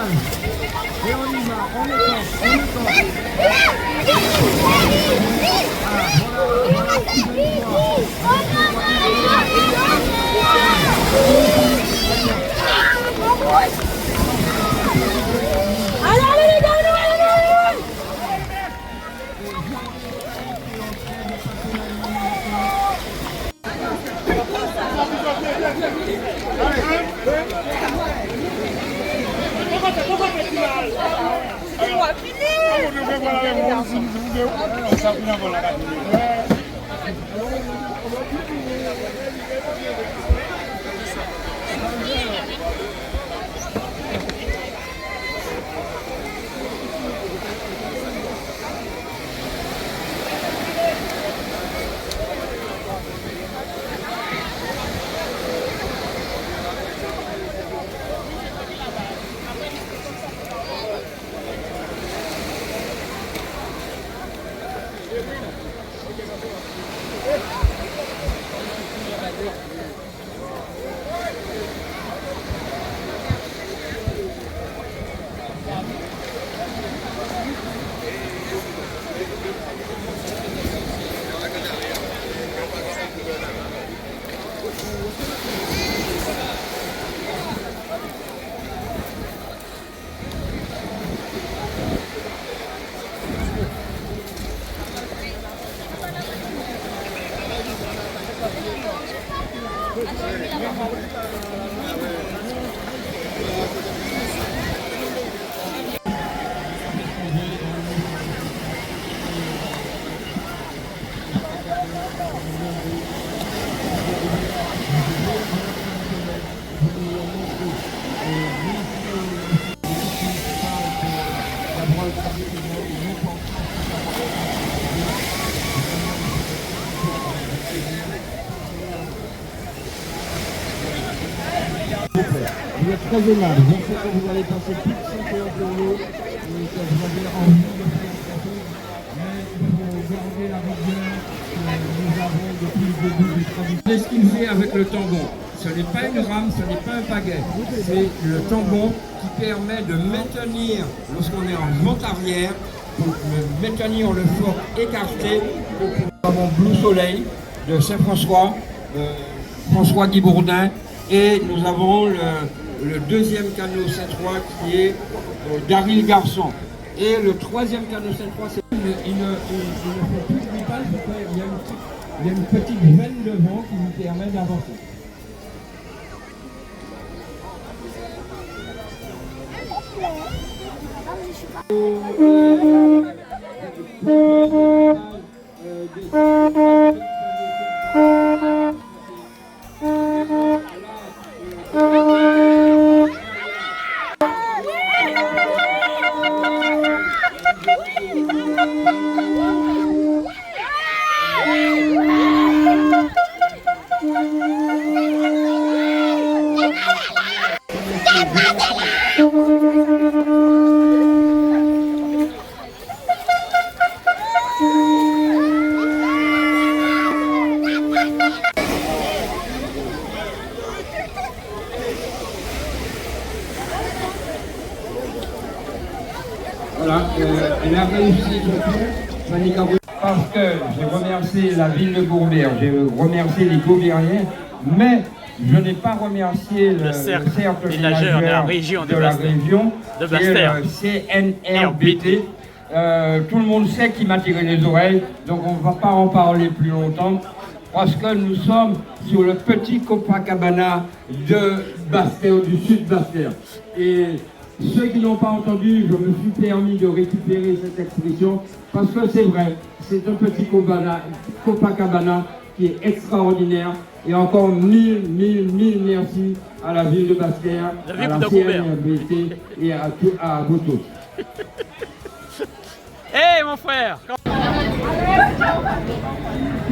Et on y va, on le tente, on le tente. Allez, allez les gars, allez. Vous êtes très aimable, je sais que vous allez passer plus de 5 heures pour nous et que vous avez envie de faire quelque chose, mais il faut garder la rigueur que nous avons depuis le début du tradition. C'est ce qu'il fait avec le tambon. Ce n'est pas une rame, ce n'est pas un pagaie, c'est le tambon qui permet de maintenir, lorsqu'on est en monte arrière, pour maintenir le fort écarté. Nous avons Blue Soleil de Saint-François, François-Guy Bourdin, et nous avons le deuxième canot C3 qui est Daryl Garçon. Et le troisième canot C3, c'est il ne fait plus de ripage parce qu'il y a une petite veine de vent qui nous permet d'avancer. Voilà, elle a réussi son coup, Manika. Parce que j'ai remercié la ville de Bourbère, j'ai remercié les Gaubiériens, mais je n'ai pas remercié le cercle villageur de la région de Basse-Terre, CNRBT. Tout le monde sait qui m'a tiré les oreilles, donc on ne va pas en parler plus longtemps, parce que nous sommes sur le petit Copacabana de Basse-Terre, du sud de Basse-Terre. Et ceux qui n'ont pas entendu, je me suis permis de récupérer cette expression, parce que c'est vrai, c'est un petit Copacabana qui est extraordinaire. Et encore mille merci à la ville de Basse-Terre, à la CNRBT et à vous tous. Hé mon frère! Nous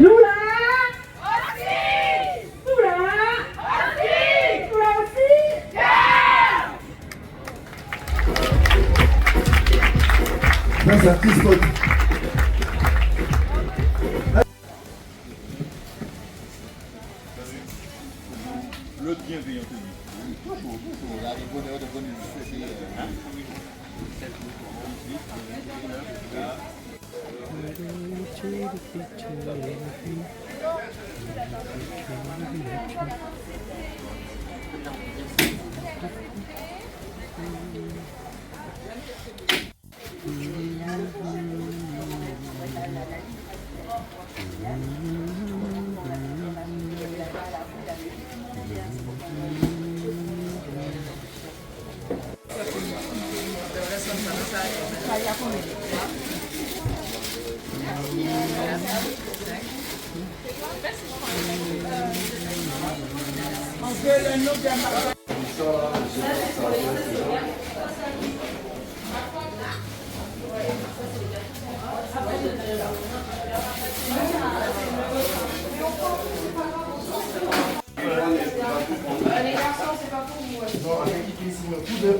là aussi! Nous là aussi! Nous là aussi! Yeah! Ça c'est un petit spot. L'autre bienveillant.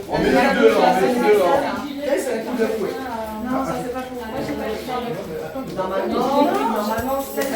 On met les deux là, on met les deux là. C'est un coup de fouet. Non, ça c'est pas pour moi. J'ai pas eu le temps. Normalement, c'est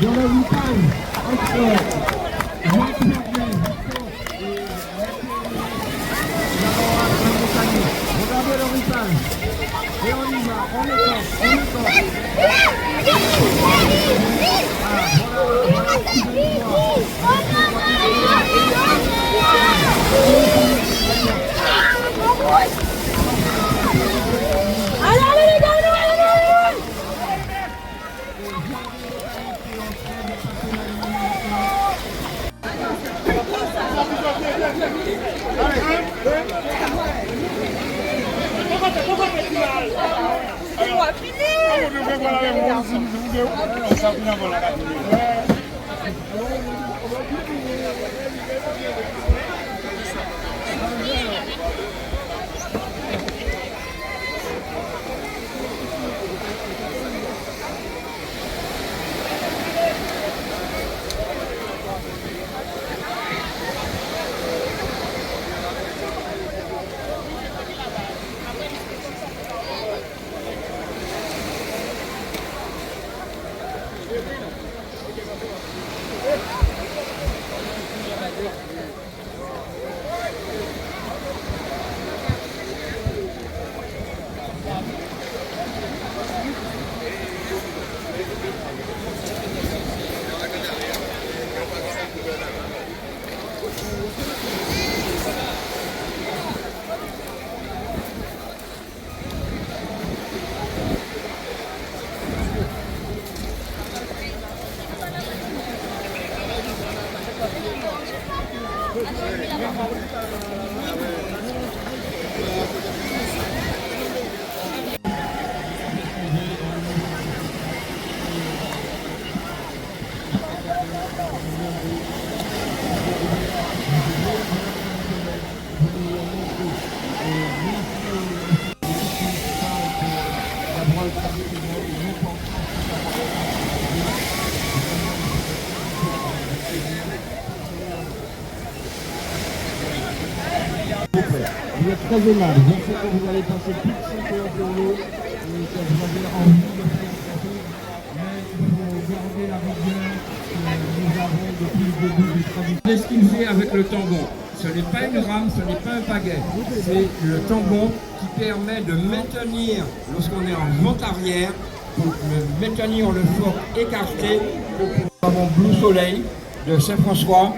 dans le week-end entre regardez le week-end. Et on y va, on est Vous êtes très aimable, je sais que vous allez passer toute cette heure pour nous, et que vous avez envie de faire quelque chose, mais il faut garder la rigueur que nous avons depuis le début du tradition. C'est ce qu'il fait avec le tambon. Ce n'est pas une rame, ce n'est pas un pagaie, c'est le tambon qui permet de maintenir, lorsqu'on est en vente arrière, pour maintenir le fort écarté. Nous avons Blue Soleil de Saint-François,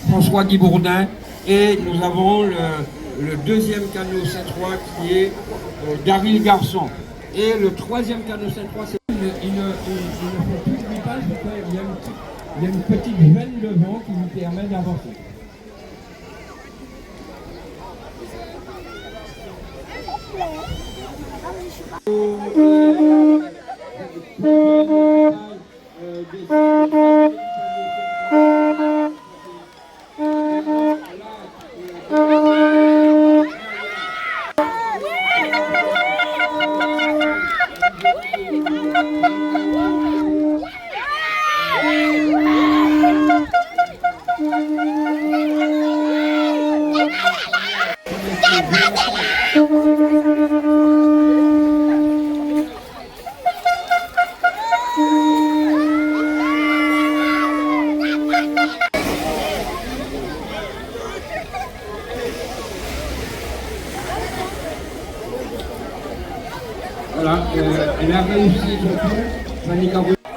François Guy Bourdin, et nous avons le deuxième canot Saint-Trois qui est Daryl Garçon. Et le troisième canot Saint-Trois, c'est il ne fait plus de grippage parce qu'il y a une petite veine de vent qui lui permet d'avancer. Voilà, elle a réussi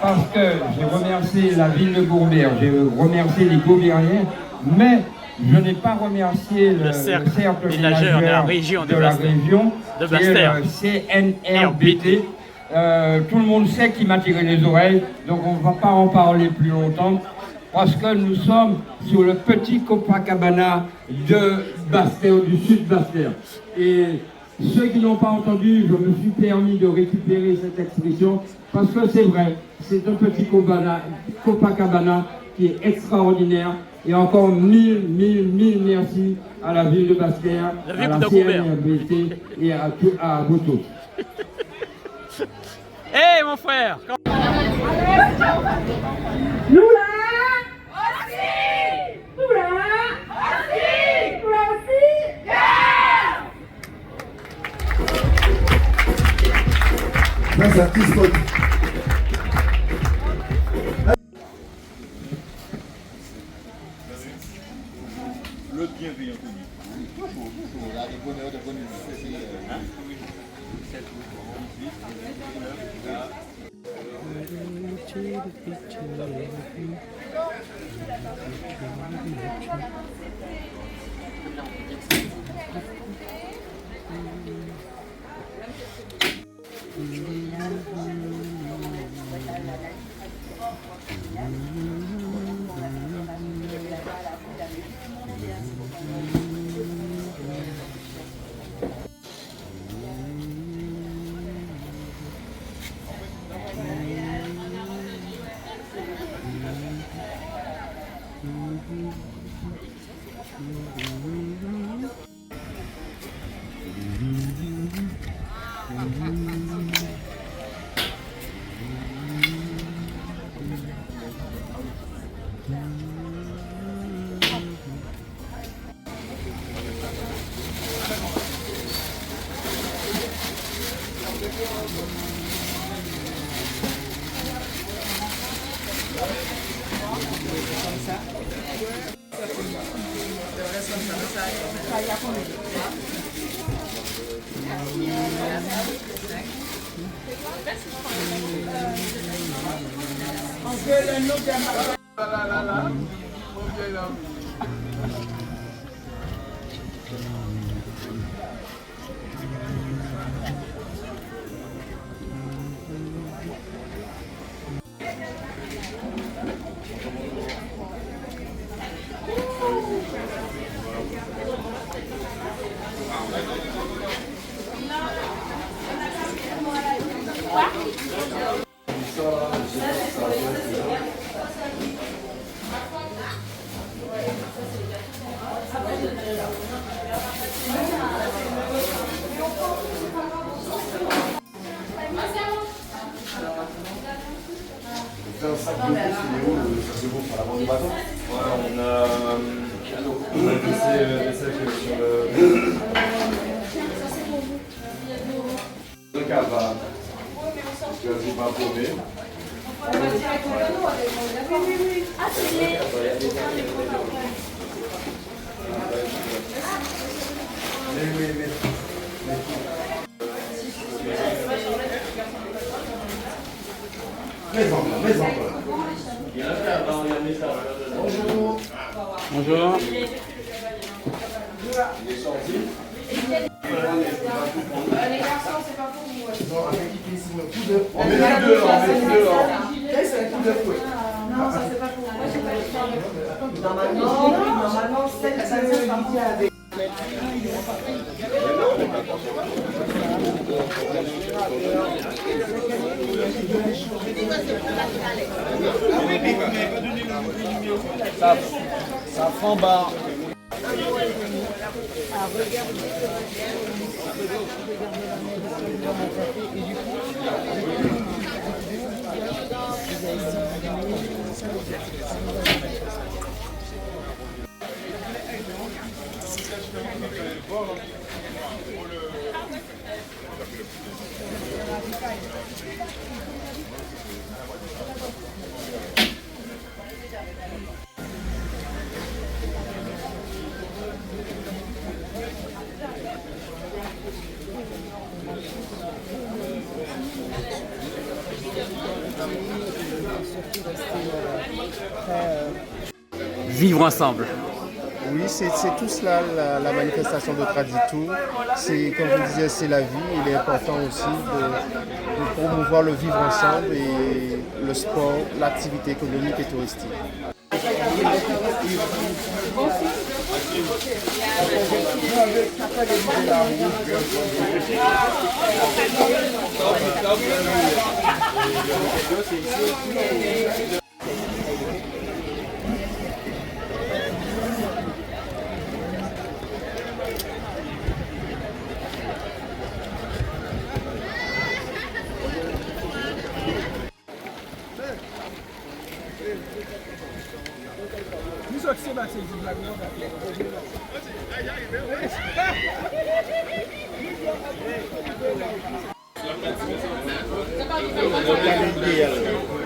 parce que j'ai remercié la ville de Gourbère, j'ai remercié les Gaubiériens, mais je n'ai pas remercié le cercle villageur de la région, qui est le CNRBT. Tout le monde sait qui m'a tiré les oreilles, donc on ne va pas en parler plus longtemps, parce que nous sommes sur le petit Copacabana de Basse-Terre, du sud Basse-Terre. Et ceux qui n'ont pas entendu, je me suis permis de récupérer cette expression, parce que c'est vrai, c'est un petit Copacabana qui est extraordinaire. Et encore mille merci à la ville de Basse-Terre, à la CNRBT et à vous tous. Hé mon frère! Nous là aussi! Nous là aussi! Nous là aussi! Merci à tous. Un sac de bouffe, il est où le sac de bouffe à l'avant du bateau? Ouais, on a des sacs sur le... Le cas va. Tu vas dire pas paumé. On va direct au piano avec mon d'accord. Oui, oui, oui. Ah, c'est les... Bonjour. Bonjour. Il est sorti. Les garçons, c'est pas pour vous. Non, avec qui ici, on met tout dehors, on met tout dehors. C'est un coup de fouet. Non, ça c'est pas pour moi. Moi, j'ai pas le temps. Normalement, c'est avec. Ça prend bas. Vivre ensemble. Oui, c'est tout cela, la manifestation de Traditour. C'est, comme je disais, c'est la vie. Il est important aussi de promouvoir le vivre ensemble et le sport, l'activité économique et touristique.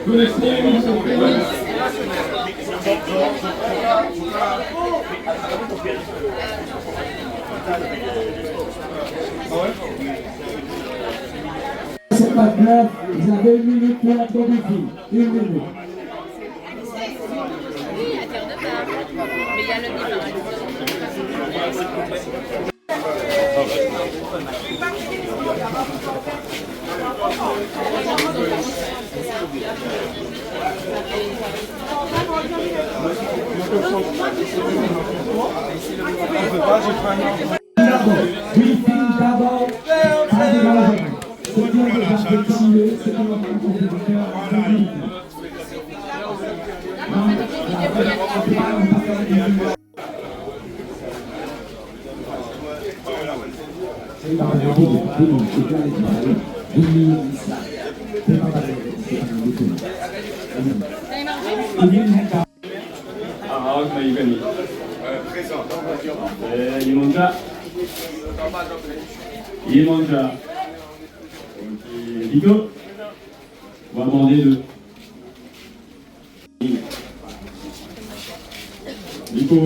Tous les C'est pas grave, vous avez 1 minute pour la comédie. 1 minute. Oui, à terre de part. Mais il y a le départ. Oui, d'abord. C'est bien déjà décidé, c'est bien Yemanja. Nico, on va demander de. Nico.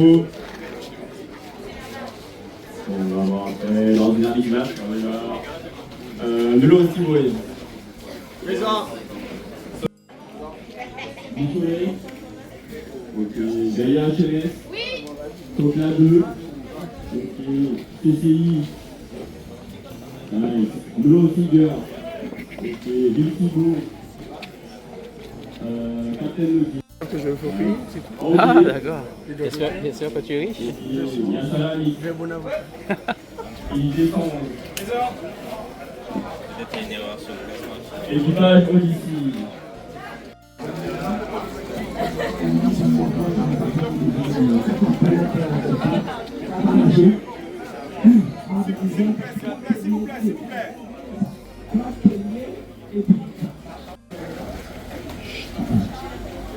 On va voir après dans une dynamique match. On va voir. Melo aussi, vous voyez. Présent. Nicolas. Ok. Gaïa HLS. Oui. Tocla 2. Ok. TCI. Nice. Melo Tiger. Ok. Bill Thibault. Captain Loki. Que je photographe, c'est tout. Ah, d'accord. J'espère que tu es riche. Il y a Salami. J'ai un bon avocat. Il descend. Équipage Odyssey.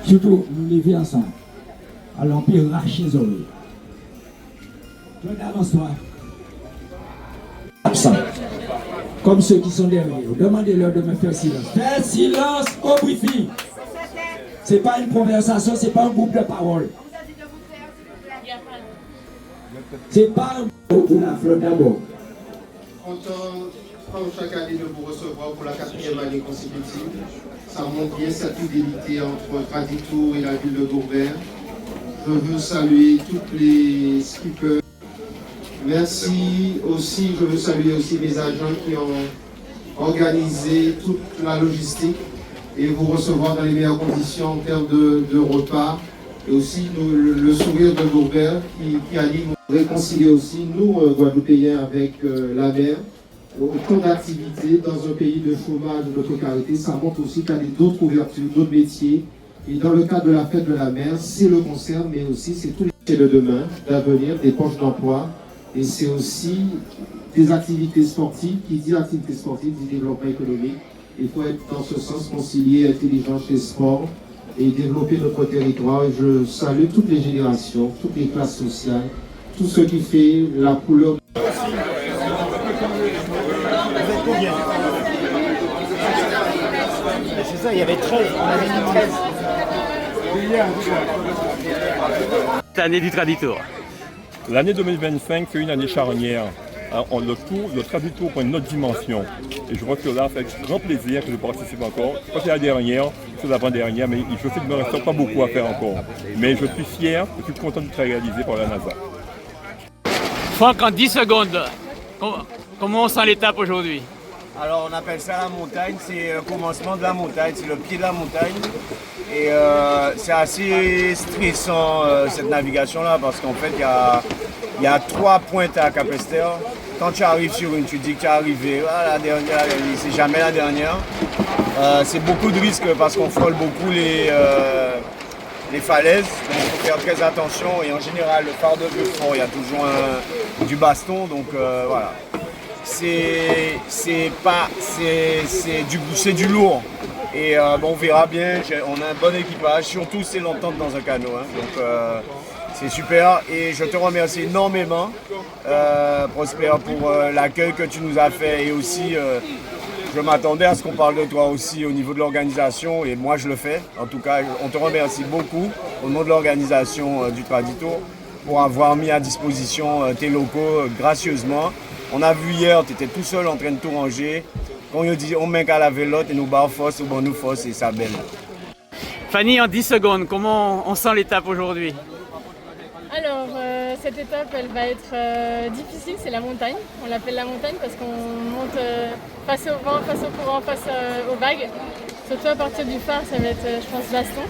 Surtout, nous lever ensemble à l'Empire Rachizori. Toi, avance-toi. Absent. Comme ceux qui sont derrière. Demandez-leur de me faire silence. Faites silence au briefing. Ce n'est pas une conversation, ce n'est pas un groupe de parole. C'est pas un groupe pour la flotte d'abord. Content, comme chaque année, de vous recevoir pour la 4e année consécutive. Ça montre bien cette fidélité entre Traditour et la ville de Gourbert. Je veux saluer tous les skippers. Merci aussi, je veux saluer aussi mes agents qui ont organisé toute la logistique et vous recevoir dans les meilleures conditions en termes de repas. Et aussi le sourire de Gourbert qui anime. Réconcilier aussi nous, Guadeloupéens, avec la mer. Autant d'activités dans un pays de chômage, de précarité, ça montre aussi qu'il y a d'autres ouvertures, d'autres métiers. Et dans le cadre de la fête de la mer, c'est le concert, mais aussi c'est tout le demain, d'avenir, des poches d'emploi. Et c'est aussi des activités sportives. Qui dit activités sportives dit développement économique. Il faut être dans ce sens concilier intelligence et sport et développer notre territoire. Et je salue toutes les générations, toutes les classes sociales, tout ce qui fait la couleur. C'est ça, il y avait 13, on avait mis 13. Cette année du Traditour. L'année 2025, c'est une année charnière. Le Traditour prend une autre dimension. Et je crois que là, c'est avec grand plaisir que je participe encore. Je crois que c'est la dernière, c'est l'avant-dernière, mais je sais qu'il ne me reste pas beaucoup à faire encore. Mais je suis fier, je suis content de être réalisé par la NASA. Franck, en 10 secondes, comment on sent l'étape aujourd'hui? Alors on appelle ça la montagne, c'est le commencement de la montagne, c'est le pied de la montagne. Et c'est assez stressant cette navigation-là parce qu'en fait il y a 3 pointes à Capesterre. Quand tu arrives sur une, tu dis que tu es arrivé, la dernière, c'est jamais la dernière. C'est beaucoup de risques parce qu'on frôle beaucoup les falaises, donc il faut faire très attention. Et en général, le phare de Vieux-Fort, il y a toujours du baston, donc voilà. C'est du lourd. Et on verra bien, on a un bon équipage, surtout c'est l'entente dans un canot. Hein, donc c'est super et je te remercie énormément Prosper pour l'accueil que tu nous as fait et aussi Je m'attendais à ce qu'on parle de toi aussi au niveau de l'organisation et moi je le fais. En tout cas, on te remercie beaucoup au nom de l'organisation du Traditour pour avoir mis à disposition tes locaux gracieusement. On a vu hier, tu étais tout seul en train de tout ranger. Quand on dit on met qu'à la vélote et nous barre force, ou bon nous force et ça belle. Fanny, en 10 secondes, comment on sent l'étape aujourd'hui? Alors, cette étape, elle va être difficile, c'est la montagne. On l'appelle la montagne parce qu'on monte face au vent, face au courant, face aux vagues. Surtout à partir du phare, ça va être, je pense, baston.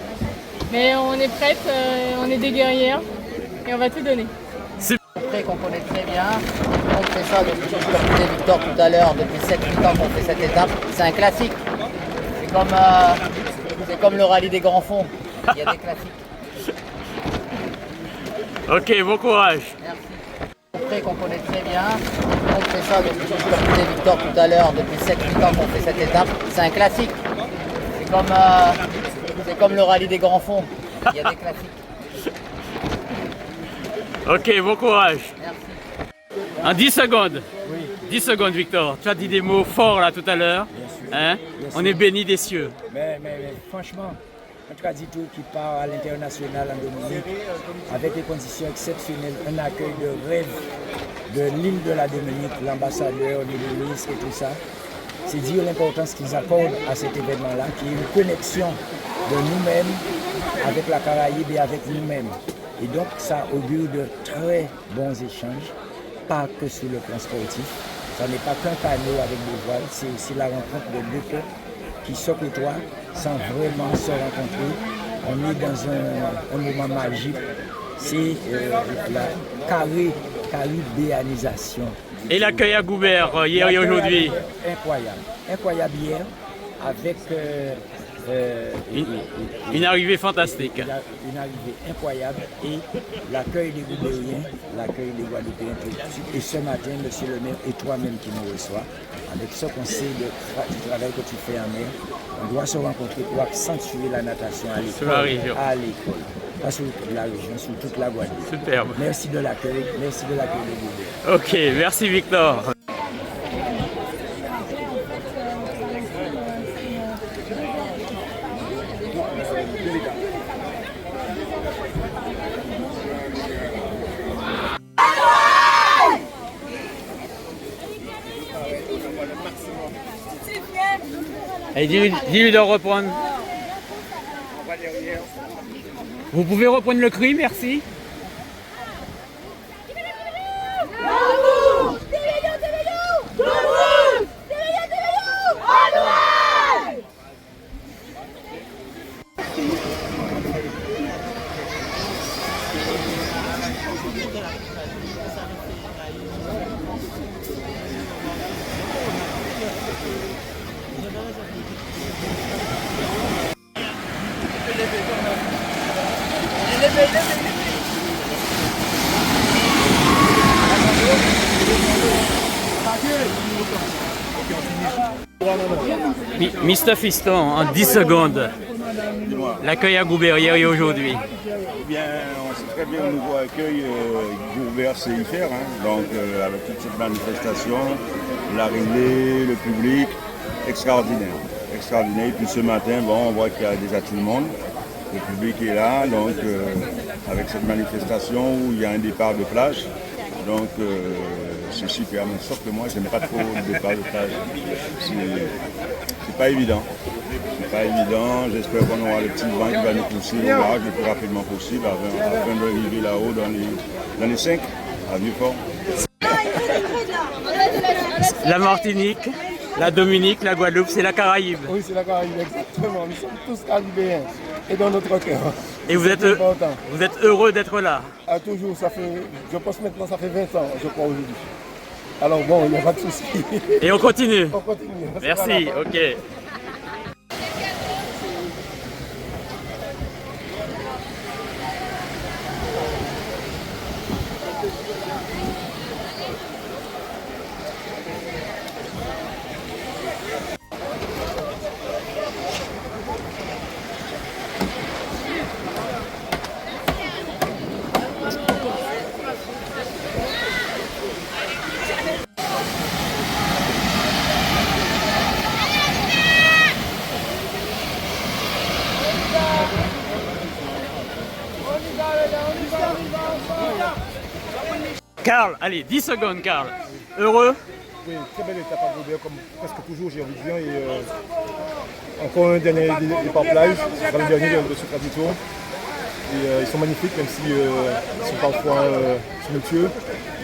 Mais on est prête, on est des guerrières et on va tout donner. Après qu'on connaît très bien, on fait ça depuis, comme disait Victor tout à l'heure, depuis 7-8 ans qu'on fait cette étape. C'est un classique. C'est comme le rallye des grands fonds. Il y a des classiques. Ok, bon courage. Merci. Après qu'on connaît très bien, on fait ça depuis, comme disait Victor tout à l'heure, depuis 7-8 ans qu'on fait cette étape. C'est un classique. C'est comme le rallye des grands fonds. Il y a des classiques. Ok, bon courage. Merci. En 10 secondes. Oui. 10 secondes, Victor. Tu as dit des mots forts là tout à l'heure. Hein? On est béni des cieux. Mais franchement, un Traditour qui part à l'international en Dominique, avec des conditions exceptionnelles, un accueil de rêve de l'île de la Dominique, l'ambassadeur, le ministre et tout ça. C'est dire l'importance qu'ils accordent à cet événement-là, qui est une connexion de nous-mêmes avec la Caraïbe et avec nous-mêmes. Et donc ça augure de très bons échanges, pas que sur le plan sportif. Ça n'est pas qu'un canot avec des voiles, c'est aussi la rencontre de deux peuples qui se côtoient sans vraiment se rencontrer. On est dans un moment magique, c'est la caribéanisation. Et l'accueil à Goubert hier et aujourd'hui? Incroyable. Incroyable hier, avec une arrivée fantastique. Une arrivée incroyable et l'accueil des Goubériens, l'accueil des Guadeloupéens. Et ce matin, monsieur le maire et toi-même qui nous reçoit, avec ce qu'on sait du travail que tu fais en mer, on doit se rencontrer pour accentuer la natation à l'école. Sur la région. À l'école. Pas sur la région, sur toute la Guadeloupe. Superbe. Merci de l'accueil des Goubériens. Ok, merci Victor. Allez, dis-lui de reprendre. Vous pouvez reprendre le cri, merci. Mr Fiston, en 10 secondes, l'accueil à Goubert hier et aujourd'hui. Eh bien, on sait très bien au nouveau accueil, Goubert sait y faire, hein. Donc avec toute cette manifestation, l'arrivée, le public, extraordinaire. Extraordinaire. Et puis ce matin, bon, on voit qu'il y a déjà tout le monde. Le public est là, donc avec cette manifestation où il y a un départ de plage. Donc c'est super, mais sauf que moi je n'aime pas trop le départ de plage. C'est pas évident. C'est pas évident. J'espère qu'on aura le petit vent qui va nous pousser au large le plus rapidement possible afin d'arriver là-haut dans les 5 à Vieux-Port. La Martinique, la Dominique, la Guadeloupe, c'est la Caraïbe. Oui, c'est la Caraïbe, exactement. Nous sommes tous caribéens et dans notre cœur. Et vous êtes heureux d'être là? Ah, toujours, ça fait, je pense maintenant, ça fait 20 ans, je crois, aujourd'hui. Alors bon, il n'y a pas de souci. Et on continue? On continue. Merci, ok. Karl, allez, 10 secondes, Karl. Heureux? Oui, très belle étape à Gobert, comme presque toujours, j'ai envie de dire. Et, encore un dernier départ plage, ce sera le dernier de ce Traditour. Et ils sont magnifiques, même si ils sont parfois tumultueux.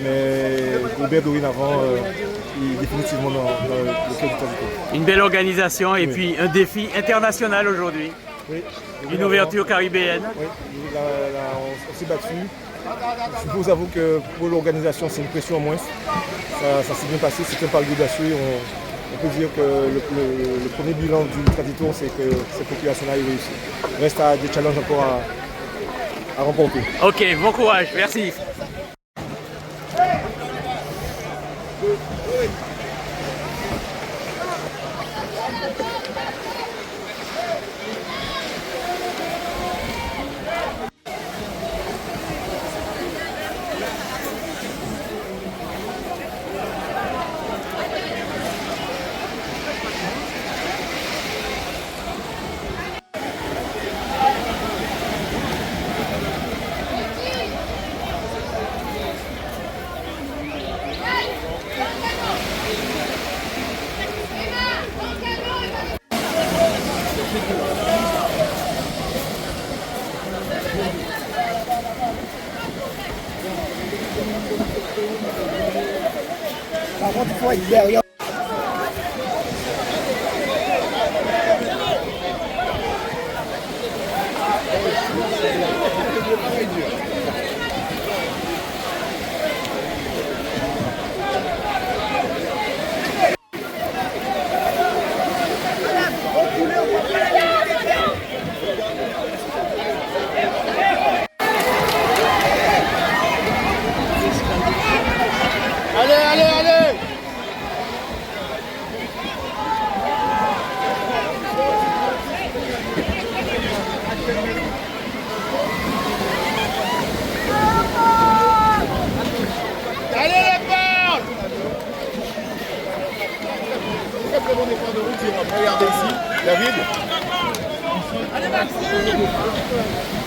Mais Gobert, dorénavant, est définitivement dans le cœur du Traditour. Une belle organisation et puis un défi international aujourd'hui. Oui. Une ouverture caribéenne. Oui, là, on s'est battu. Je vous avoue que pour l'organisation, c'est une pression en moins. Ça s'est bien passé, c'est un pari audacieux. On peut dire que le premier bilan du Traditour, c'est que cette population-là est réussie. Il reste des challenges encore à remporter. Ok, bon courage, merci. Par contre, il faut être derrière. Allez, allez, allez! Allez les perles! Très bon départ de route, regardez ici, David. Allez Maxime!